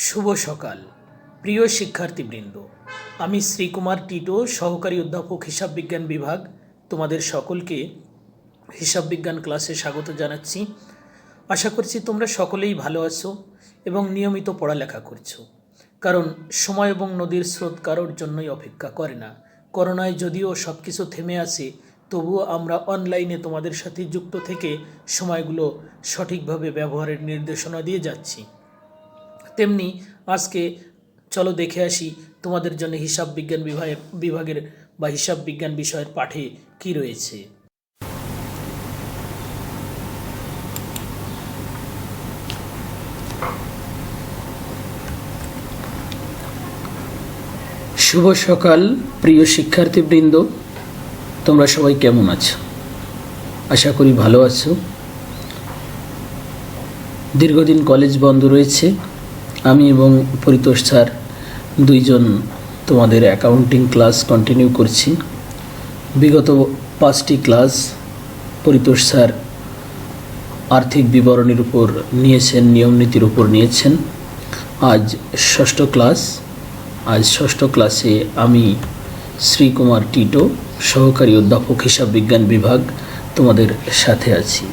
শুভ সকাল প্রিয় শিক্ষার্থীবৃন্দ। আমি শ্রীকুমার টিটো, সহকারী অধ্যাপক হিসাব বিজ্ঞান বিভাগ, তোমাদের সকলকে হিসাব বিজ্ঞান ক্লাসে স্বাগত জানাচ্ছি। আশা করছি তোমরা সকলেই ভালো আছো এবং নিয়মিত পড়ালেখা করছো, কারণ সময় এবং নদীর স্রোত কারোর জন্যই অপেক্ষা করে না। করোনায় যদিও সব কিছু থেমে আছে, তবুও আমরা অনলাইনে তোমাদের সাথে যুক্ত থেকে সময়গুলো সঠিকভাবে ব্যবহারের নির্দেশনা দিয়ে যাচ্ছি। তেমনি আজকে চলো দেখে আসি তোমাদের জন্য হিসাব বিজ্ঞান বিভাগের বা হিসাব বিজ্ঞান বিষয়ের পাঠে কি রয়েছে। শুভ সকাল প্রিয় শিক্ষার্থীবৃন্দ, তোমরা সবাই কেমন আছো? আশা করি ভালো আছো। দীর্ঘদিন কলেজ বন্ধ রয়েছে। আমি এবং পরিতোষ স্যার দুইজন তোমাদের অ্যাকাউন্টিং ক্লাস কন্টিনিউ করছি। বিগত 5টি ক্লাস পরিতোষ স্যার আর্থিক বিবরণীর উপর নিয়েছেন, নিয়মনীতির উপর নিয়েছেন। আজ ষষ্ঠ ক্লাসে আমি শ্রীকুমার টিটো, সহকারী অধ্যাপক হিসাব বিজ্ঞান বিভাগ, তোমাদের সাথে আছি।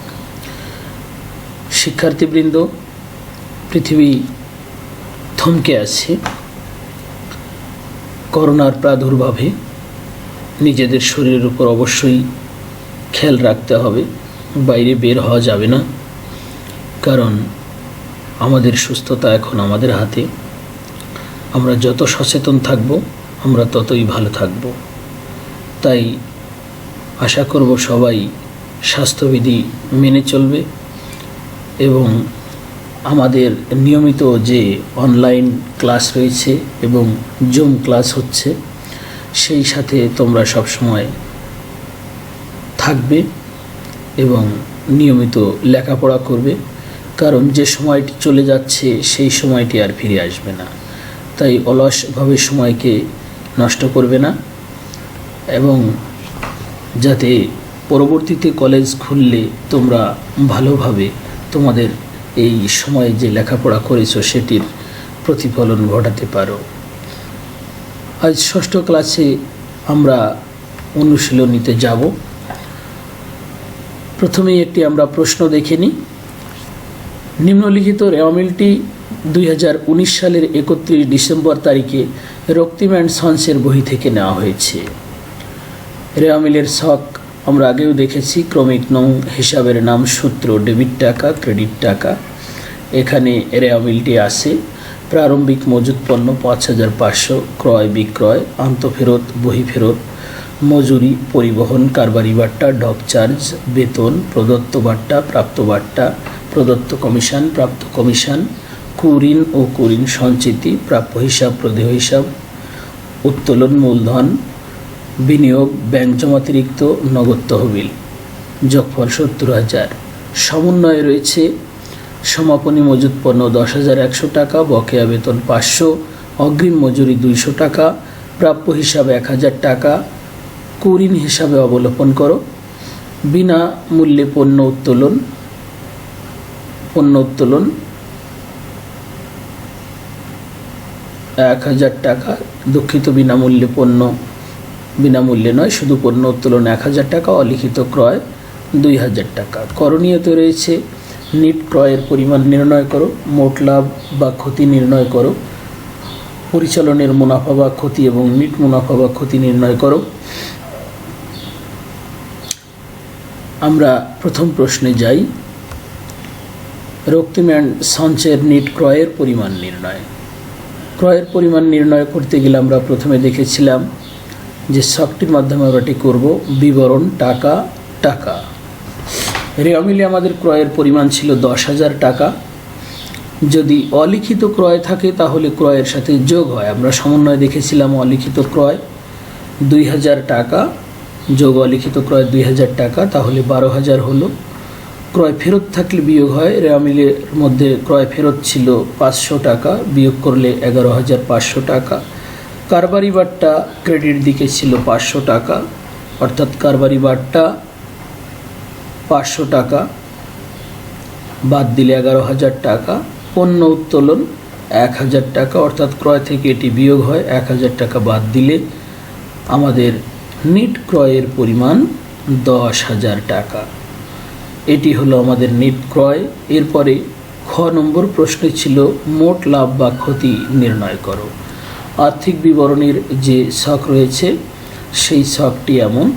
শিক্ষার্থীবৃন্দ, পৃথিবী থমকে আছে। করোনার প্রাদুর্ভাবে নিজেদের শরীরের উপর অবশ্যই খেয়াল রাখতে হবে। বাইরে বের হওয়া যাবে না, কারণ আমাদের সুস্থতা এখন আমাদের হাতে। আমরা যত সচেতন থাকব, আমরা ততই ভালো থাকব। তাই আশা করব সবাই স্বাস্থ্যবিধি মেনে চলবে এবং আমাদের নিয়মিত যে অনলাইন ক্লাস রয়েছে এবং জুম ক্লাস হচ্ছে, সেই সাথে তোমরা সবসময় থাকবে এবং নিয়মিত লেখাপড়া করবে, কারণ যে সময়টি চলে যাচ্ছে সেই সময়টি আর ফিরে আসবে না। তাই অলসভাবে সময়কে নষ্ট করবে না, এবং যাতে পরবর্তীতে কলেজ খুললে তোমরা ভালোভাবে তোমাদের এই সময়ে যে লেখাপড়া করেছো সেটির প্রতিফলন ঘটাতে পারো। আজ ষষ্ঠ ক্লাসে আমরা অনুশীলনীতে যাব। প্রথমেই একটি আমরা প্রশ্ন দেখে নিই। নিম্নলিখিত রেওয়ামিলটি 2019 সালের 31 ডিসেম্বর তারিখে রক্তিম অ্যান্ড সন্সের বই থেকে নেওয়া হয়েছে। রেওয়ামিলের ছক আমরা আগেও দেখেছি। ক্রমিক নং, হিসাবের নাম, সূত্র, ডেবিট টাকা, ক্রেডিট টাকা। এখানে রেওয়ামিলটি আছে। প্রারম্ভিক মজুত পণ্য 5,500, ক্রয় বিক্রয়, আন্তঃফেরত, বহিফেরত, মজুরি, পরিবহন, কারবারি বাট্টা, ডক চার্জ, বেতন, প্রদত্ত বাট্টা, প্রাপ্ত বাট্টা, প্রদত্ত কমিশন, প্রাপ্ত কমিশন, কুঋণ ও কুঋণ সঞ্চিতি, প্রাপ্য হিসাব, প্রদেয় হিসাব, উত্তোলন, মূলধন, বিনিয়োগ, ব্যাংক জমাতিরিক্ত, নগদ তহবিল। যোগফল 70,000। সমন্বয়ে রয়েছে সমাপনী মজুত পণ্য 10,100 টাকা, বকেয়া বেতন 500, অগ্রিম মজুরি 200 টাকা, প্রাপ্য হিসাবে 1,000 টাকা। কুঋণ হিসাবে অবলোকন করো। বিনা মূল্যে পণ্য উত্তোলন 1,000 টাকা। দুঃখিত, বিনামূল্যে পণ্য, বিনামূল্যে নয়, শুধু পণ্য উত্তোলন 1,000 টাকা। অলিখিত ক্রয় 2,000 টাকা। করণীয়তে রয়েছে নিট ক্রয়ের পরিমাণ নির্ণয় করো, মোট লাভ বা ক্ষতি নির্ণয় করো, পরিচালনের মুনাফা বা ক্ষতি এবং নিট মুনাফা বা ক্ষতি নির্ণয় করো। আমরা প্রথম প্রশ্নে যাই। রক্তিম অ্যান্ড সন্সের নিট ক্রয়ের পরিমাণ নির্ণয়। ক্রয়ের পরিমাণ নির্ণয় করতে গেলে আমরা প্রথমে দেখেছিলাম যে ছকটির মাধ্যমে আমরা এটি করব। বিবরণ টাকা টাকা। রেওয়ামিলে আমাদের ক্রয়ের পরিমাণ ছিল 10,000 টাকা। যদি অলিখিত ক্রয় থাকে তাহলে ক্রয়ের সাথে যোগ হয়। আমরা সমন্বয় দেখেছিলাম অলিখিত ক্রয় 2,000 টাকা যোগ অলিখিত ক্রয় 2,000 টাকা, তাহলে 12,000 হলো। ক্রয় ফেরত থাকলে বিয়োগ হয়। রেওয়ামিলের মধ্যে ক্রয় ফেরত ছিল 500 টাকা, বিয়োগ করলে 11,500 টাকা। কারবারি বাট্টা ক্রেডিট দিকে ছিল 500 টাকা, অর্থাৎ কারবারি বাট্টা 500 টাকা বাদ দিলে 11,000 টাকা। পণ্য উত্তোলন 1000 টাকা, অর্থাৎ ক্রয় থেকে এটি বিয়োগ হয়। 1000 টাকা বাদ দিলে আমাদের নিট ক্রয়ের পরিমাণ 10,000 টাকা। এটি হলো আমাদের নিট ক্রয়। এরপরে খ নম্বর প্রশ্নে ছিল মোট লাভ বা ক্ষতি নির্ণয় করো। আর্থিক বিবরণীর যে ছক রয়েছে সেই ছকটি এমন,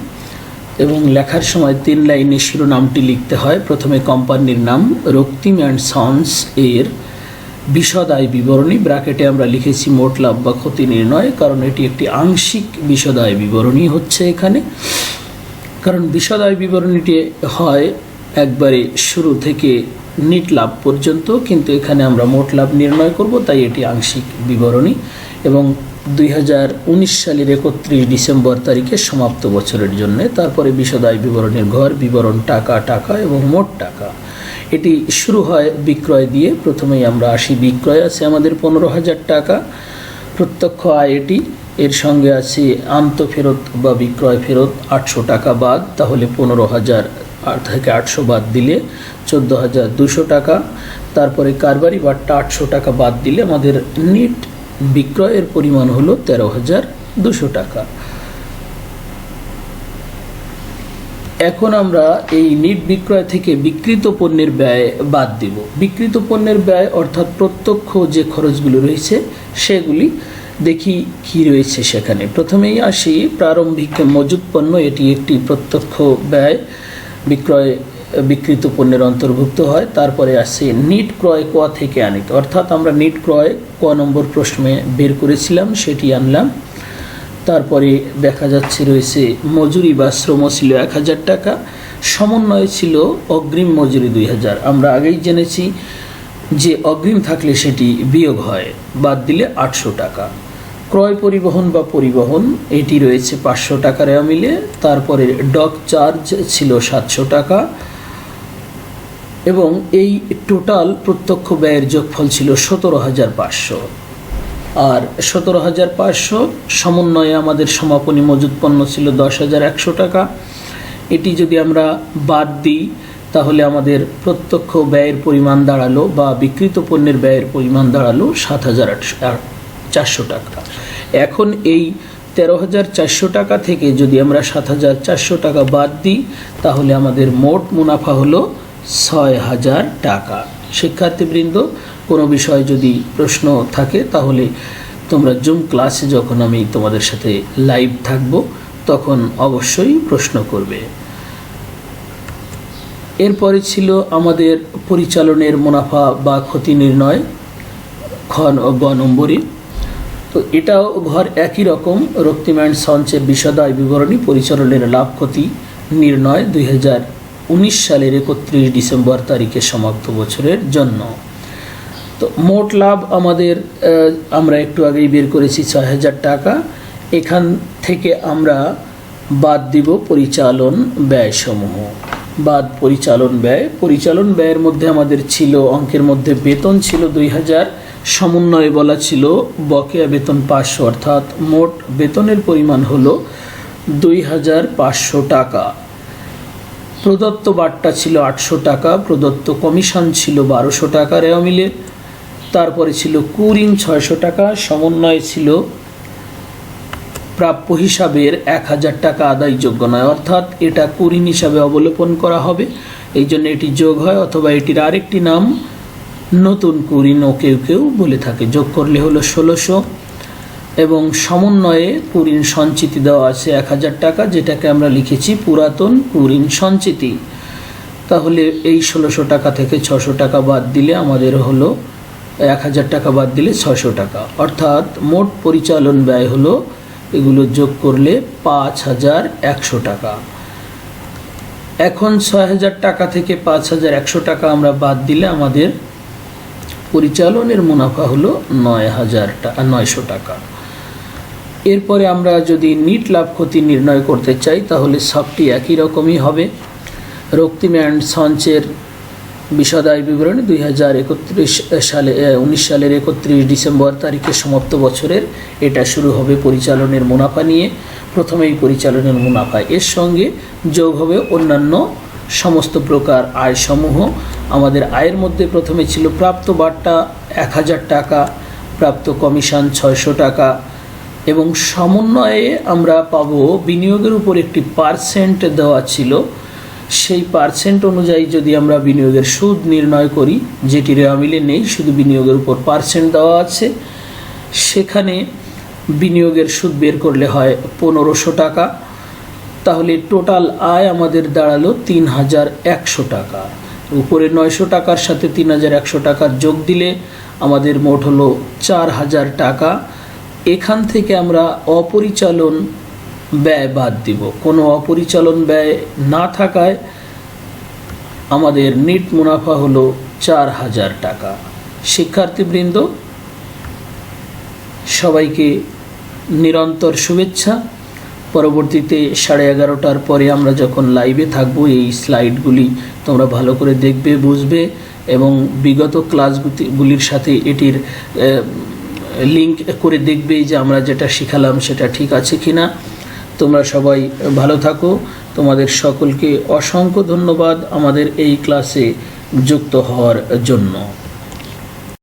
এবং লেখার সময় 3 লাইনে শিরোনামটি লিখতে হয়। প্রথমে কোম্পানির নাম রক্তিম অ্যান্ড সন্স এর বিশদ আয় বিবরণী, ব্র্যাকেটে আমরা লিখেছি মোট লাভ বা ক্ষতি নির্ণয়, কারণ এটি একটি আংশিক বিশদ আয় বিবরণী হচ্ছে এখানে। কারণ বিশদ আয় বিবরণীটি হয় একবারে শুরু থেকে নিট লাভ পর্যন্ত, কিন্তু এখানে আমরা মোট লাভ নির্ণয় করব, তাই এটি আংশিক বিবরণী। এবং 2019 সালের 31 ডিসেম্বর তারিখে সমাপ্ত বছরের জন্য। তারপরে বিশদ আয় বিবরণীর ঘর, বিবরণ টাকা এবং মোট টাকা। এটি শুরু হয় বিক্রয় দিয়ে। প্রথমেই আমরা আসি বিক্রয় আছে আমাদের 15,000 টাকা, প্রত্যক্ষ আয় এটি। এর সঙ্গে আছে আন্তঃফেরত বা বিক্রয় ফেরত 800 টাকা বাদ, তাহলে 15,000 থেকে 800 বাদ দিলে 14,200 টাকা। তারপরে কারবারি বাট্টা 800 টাকা বাদ দিলে আমাদের নিট বিক্রয়ের পরিমাণ হলো 13,200 টাকা। এখন আমরা এই নিট বিক্রয় থেকে বিক্রিত পণ্যের ব্যয় বাদ দিব। বিক্রিত পণ্যের ব্যয় অর্থাৎ প্রত্যক্ষ যে খরচগুলো রয়েছে সেগুলি দেখি কি রয়েছে সেখানে। প্রথমেই আসি প্রারম্ভিক মজুত পণ্য, এটি একটি প্রত্যক্ষ ব্যয়, বিক্রিত পণ্যের অন্তর্ভুক্ত হয়। তারপরে আসছে নিট ক্রয় ক থেকে আনিত, অর্থাৎ আমরা নিট ক্রয় ক নম্বর প্রশ্নে বের করেছিলাম সেটি আনলাম। তারপরে দেখা যাচ্ছে রয়েছে মজুরি বা শ্রম ছিল 1000 টাকা, সমন্বয় ছিল অগ্রিম মজুরি 2000। আমরা আগেই জেনেছি যে অগ্রিম থাকলে সেটি বিয়োগ হয়, বাদ দিলে 800 টাকা। ক্রয় পরিবহন বা পরিবহন এটি রয়েছে 500 টাকা রেওয়া মিলে। তারপরে ডক চার্জ ছিল 700 টাকা, এবং এই টোটাল প্রত্যক্ষ ব্যয়ের যোগফল ছিল 17,500। আর 17,500 সমন্বয়ে আমাদের সমাপনী মজুত পণ্য ছিল 10,100 টাকা। এটি যদি আমরা বাদ দিই তাহলে আমাদের প্রত্যক্ষ ব্যয়ের পরিমাণ দাঁড়ালো বা বিক্রিত পণ্যের ব্যয়ের পরিমাণ দাঁড়ালো 7,400 টাকা। এখন এই 13,400 টাকা থেকে যদি আমরা 7,400 টাকা বাদ দিই তাহলে আমাদের মোট মুনাফা হলো 6,000 টাকা। শিক্ষার্থীবৃন্দ, কোনো বিষয়ে যদি প্রশ্ন থাকে তাহলে তোমরা জুম ক্লাসে যখন আমি তোমাদের সাথে লাইভ থাকব তখন অবশ্যই প্রশ্ন করবে। এরপরে ছিল আমাদের পরিচালনের মুনাফা বা ক্ষতি নির্ণয় গ নম্বরে। তো এটাও ঘর একই রকম, রক্তিম অ্যান্ড সন্সের বিশদ আয় বিবরণী, পরিচালনের লাভ ক্ষতি নির্ণয় 2019 সালের 31 ডিসেম্বর তারিখে সমাপ্ত বছরের জন্য। তো মোট লাভ আমাদের আমরা একটু আগেই বের করেছি 6,000 টাকা। এখান থেকে আমরা বাদ দিব পরিচালন ব্যয়সমূহ। বাদ পরিচালন ব্যয়। পরিচালন ব্যয়ের মধ্যে আমাদের ছিল অঙ্কের মধ্যে বেতন ছিল 2,000, সমন্বয়ে বলা ছিল বকেয়া বেতন 500, অর্থাৎ মোট বেতনের পরিমাণ হলো 2,500 টাকা। প্রদত্ত বাট্টা ছিল 800 টাকা, প্রদত্ত কমিশন ছিল 1200 টাকা রেওয়া মিলে। তারপরে ছিল কুরিং 600 টাকা, সমন্বয়ে ছিল প্রাপ্য হিসাবের 1,000 টাকা আদায়যোগ্য নয়, অর্থাৎ এটা কুরিং হিসাবে অবলোকন করা হবে, এই জন্য এটি যোগ হয়, অথবা এটির আরেকটি নাম নতুন কুরিনও কেউ বলে থাকে। যোগ করলে হলো 1600। এবং সমন্বয়ে কুরিন সঞ্চিতি দেওয়া আছে 1,000 টাকা, যেটাকে আমরা লিখেছি পুরাতন কুরিন সঞ্চিতি। তাহলে এই 1600 টাকা থেকে 600 টাকা বাদ দিলে আমাদের হলো 1,000 টাকা বাদ দিলে 600 টাকা, অর্থাৎ মোট পরিচালন ব্যয় হলো, এগুলো যোগ করলে 5,100 টাকা। এখন 6,000 টাকা থেকে 5,100 টাকা আমরা বাদ দিলে আমাদের পরিচালনের মুনাফা হলো 9,900 টাকা। এরপরে আমরা যদি নিট লাভ ক্ষতি নির্ণয় করতে চাই তাহলে সবটি একই রকমই হবে। রক্তিম অ্যান্ড সন্সের বিশদ আয় বিবরণী 2019 সালের 31 ডিসেম্বর তারিখে সমাপ্ত বছরের। এটা শুরু হবে পরিচালনের মুনাফা নিয়ে। প্রথমেই পরিচালনের মুনাফা, এর সঙ্গে যোগ হবে অন্যান্য সমস্ত প্রকার আয়সমূহ, আমাদের আয়ের মধ্যে প্রথমে ছিল প্রাপ্ত বার্তা 1000 টাকা, প্রাপ্ত কমিশন 600 টাকা, এবং সমন্বয়ে আমরা পাবো বিনিয়োগের উপর একটি পার্সেন্ট দেওয়া ছিল। সেই পার্সেন্ট অনুযায়ী যদি আমরা বিনিয়োগের সুদ নির্ণয় করি, যেটি রেওয়া মিলে নেই, শুধু বিনিয়োগের উপর পার্সেন্ট দেওয়া আছে, সেখানে বিনিয়োগের সুদ বের করলে হয় 1500 টাকা। তাহলে টোটাল আয় আমাদের দাঁড়ালো 3100 টাকা। উপরে 900 টাকার সাথে 3100 টাকার যোগ দিলে আমাদের মোট হলো 4000 টাকা। এখান থেকে আমরা অপরিচালন ব্যয় বাদ দিব। কোনো অপরিচালন ব্যয় না থাকায় আমাদের নেট মুনাফা হলো 4000 টাকা। শিক্ষার্থীবৃন্দ, সবাইকে নিরন্তর শুভেচ্ছা। পরবর্তীতে 11:30টার পরে আমরা যখন লাইভে থাকবো, এই স্লাইডগুলি তোমরা ভালো করে দেখবে, বুঝবে এবং বিগত ক্লাসগুলির সাথে এটির লিঙ্ক করে দেখবে যে আমরা যেটা শিখালাম সেটা ঠিক আছে কিনা। তোমরা সবাই ভালো থাকো। তোমাদের সকলকে অসংখ্য ধন্যবাদ আমাদের এই ক্লাসে যুক্ত হওয়ার জন্য।